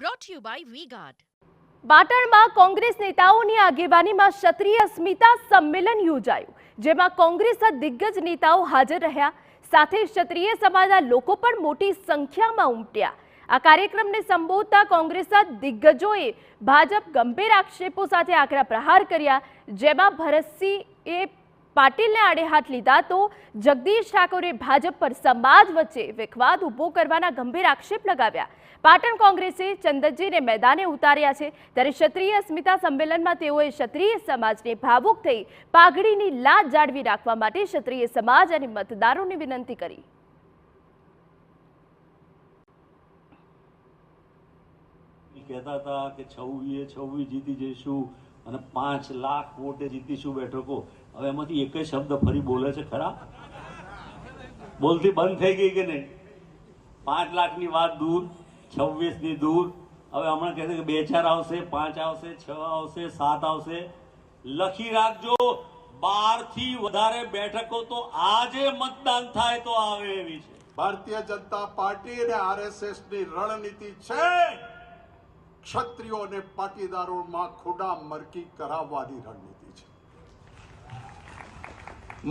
brought to you by V-Guard. પાટણમાં કોંગ્રેસ નેતાઓની આગેવાનીમાં ક્ષત્રિય અસ્મિતા સંમેલન યોજાયું, જેમાં કોંગ્રેસના દિગ્ગજ નેતાઓ હાજર રહ્યા, સાથે ક્ષત્રિય સમાજના લોકો પણ મોટી સંખ્યામાં ઉમટ્યા। આ કાર્યક્રમને સંબોધતા કોંગ્રેસના દિગ્ગજોએ ભાજપ ગંભીર આક્ષેપો સાથે આકરા પ્રહાર કર્યા, જેમાં ભરતસિંહે પાટીલને આડે હાથ લીધા તો જગદીશ ઠાકોરે ભાજપ પર સમાજ વચ્ચે વિખવાદ ઉભો કરવાના ગંભીર આક્ષેપ લગાવ્યા। પાટણ કોંગ્રેસે ચંદનજીને મેદાને ઉતાર્યા છે, ત્યારે ક્ષત્રિય અસ્મિતા સંમેલનમાં તેઓએ ક્ષત્રિય સમાજને ભાવુક થઈ પાઘડીની લાજ જાળવી રાખવા માટે ક્ષત્રિય સમાજ અને મતદારોને વિનંતી કરી। કહેતા હતા કે 26 જીતી જઈશું અને 5 લાખ વોટે જીતીશું બેઠકો। હવે એમાંથી એક શબ્દ ફરી બોલે છે ખરા? બોલતી બંધ થઈ ગઈ કે નહીં? 5 લાખની વાત દૂર, 26 ની દૂર, હવે હમણાં કહે છે કે 2-4 આવશે, 5 આવશે, 6 આવશે, 7 આવશે। લખી રાખજો, 12 થી વધારે બેઠકો તો આજે મતદાન થાય તો આવે એવી છે। ભારતીય જનતા પાર્ટી અને આરએસએસ ની રણનીતિ છે ક્ષત્રિયો અને પાટીદારોમાં ખોડા મરકી કરાવવાની રણનીતિ છે।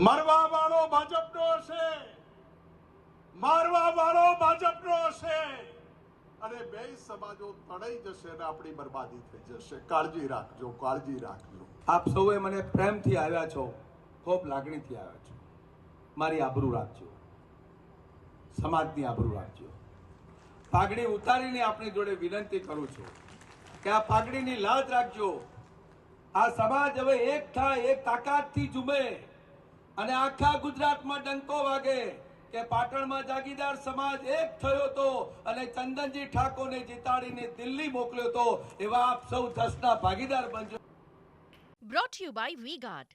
મરવા વાળો ભાજપનો હશે, મારવા વાળો ભાજપનો હશે અને બે સમાજો તણાઈ જશે અને આપણી બરબાદી થઈ જશે। કાળજી રાખજો, કાળજી રાખજો। આપ સૌએ મને પ્રેમથી આવ્યા છો, ખૂબ લાગણીથી આવ્યા છો। મારી આબરૂ રાખજો, સમાજની આબરૂ રાખજો। પાઘડી ઉતારીને આપની જોડે વિનંતી કરું છું કે આ પાઘડીની લાજ રાખજો। આ સમાજ હવે એક થાય, એક તાકાતથી ઝૂમે અને આખા ગુજરાતમાં ડંકો વાગે કે પાટણમાં જાગીરદાર સમાજ એક થયો હતો અને ચંદનજી ઠાકોરને જીતાડીને દિલ્હી મોકલ્યો હતો। એવા આપ સૌ જશના ભાગીદાર બનજો। Brought to you by V-Guard.